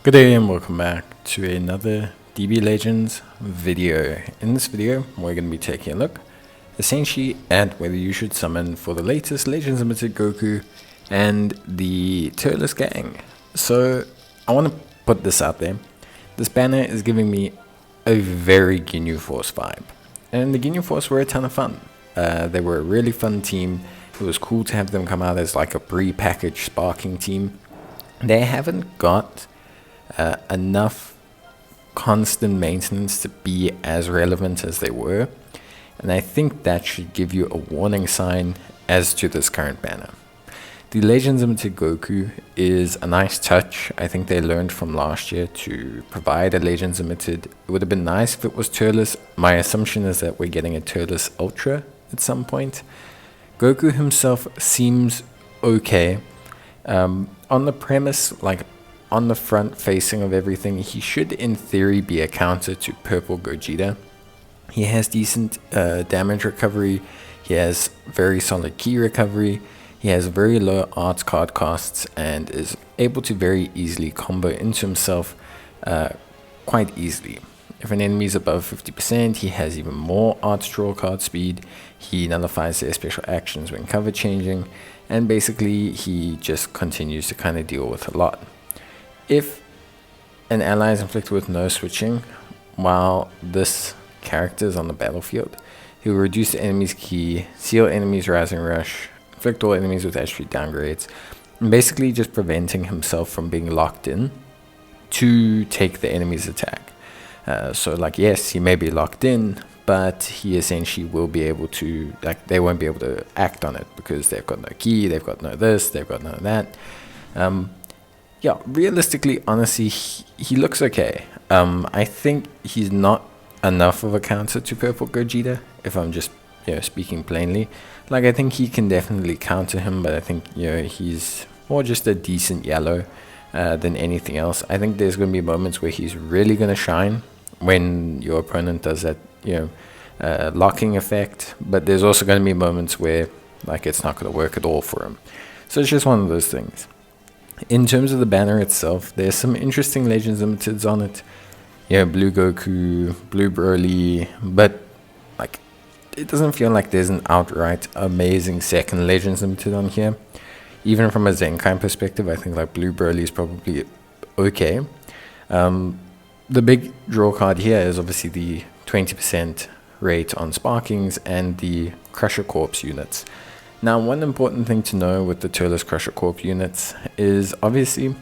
Good day and welcome back to another DB Legends video. In this video, we're going to be taking a look essentially at whether you should summon for the latest Legends Limited Goku and the Turles gang. So I want to put this out there. This banner is giving me a very Ginyu Force vibe. And the Ginyu Force were a ton of fun. They were a really fun team. It was cool to have them come out as like a pre-packaged sparking team. They haven't got enough constant maintenance to be as relevant as they were, and I think that should give you a warning sign as to this current banner. The Legends Limited Goku is a nice touch. I think they learned from last year to provide a Legends Limited. It would have been nice if it was Turles. My assumption is that we're getting a Turles Ultra at some point. Goku himself seems okay. On the premise, like on the front facing of everything, he should in theory be a counter to Purple Gogeta. He has decent damage recovery, he has very solid key recovery, he has very low arts card costs, and is able to very easily combo into himself quite easily. If an enemy is above 50%, he has even more arts draw card speed, he nullifies their special actions when cover changing, and basically he just continues to kind of deal with a lot. If an ally is inflicted with no switching while this character is on the battlefield, he will reduce the enemy's key, seal enemies' rising rush, inflict all enemies with attribute downgrades, and basically just preventing himself from being locked in to take the enemy's attack. So like, yes, he may be locked in, but he essentially will be able to, like, they won't be able to act on it because they've got no key, they've got no this, they've got none of that. Yeah, realistically, honestly, he looks okay. I think he's not enough of a counter to Purple Gogeta, if I'm just, speaking plainly. Like, I think he can definitely counter him, but I think, he's more just a decent yellow than anything else. I think there's going to be moments where he's really going to shine when your opponent does that, locking effect. But there's also going to be moments where, like, it's not going to work at all for him. So it's just one of those things. In terms of the banner itself, there's some interesting Legends Limiteds on it. Blue Goku, Blue Broly, but like, it doesn't feel like there's an outright amazing second Legends Limited on here. Even from a Zenkai perspective, I think like Blue Broly is probably okay. The big draw card here is obviously the 20% rate on sparkings and the Crusher Corps units. Now, one important thing to know with the Turles Crusher Corp units is obviously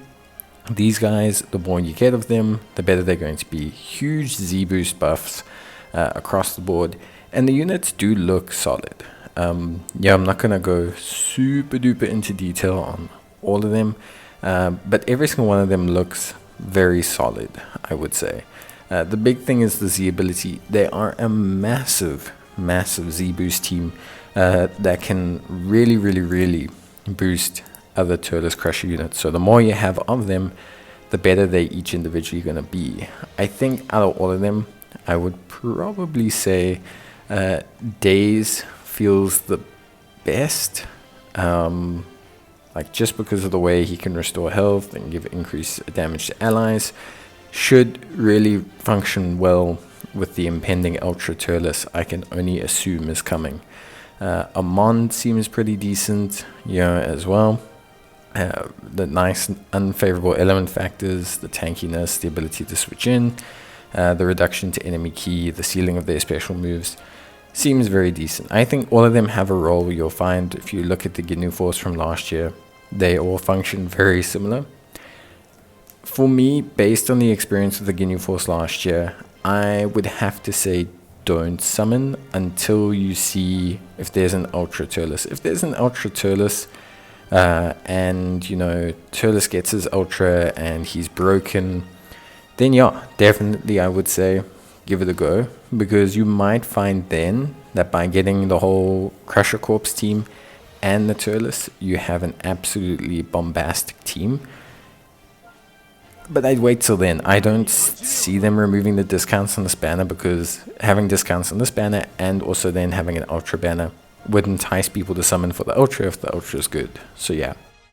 these guys, the more you get of them, the better they're going to be. Huge Z-boost buffs across the board, and the units do look solid. I'm not going to go super duper into detail on all of them, but every single one of them looks very solid, I would say. The big thing is the Z ability. They are a massive Z-boost team that can really boost other Turles Crusher units. So the more you have of them, the better they each individually going to be. I think out of all of them, I would probably say Days feels the best, like just because of the way he can restore health and give increased damage to allies. Should really function well with the impending Ultra Turles, I can only assume is coming. Amon seems pretty decent, as well. The nice unfavorable element factors, the tankiness, the ability to switch in, the reduction to enemy key, the sealing of their special moves, seems very decent. I think all of them have a role. You'll find if you look at the Ginyu Force from last year, they all function very similar. For me, based on the experience of the Ginyu Force last year, I would have to say don't summon until you see if there's an Ultra Turles. If there's an Ultra Turles and Turles gets his Ultra and he's broken, then yeah, definitely I would say give it a go, because you might find then that by getting the whole Crusher Corps team and the Turles, you have an absolutely bombastic team. But I'd wait till then. I don't see them removing the discounts on this banner, because having discounts on this banner and also then having an Ultra banner would entice people to summon for the Ultra if the Ultra is good. So yeah.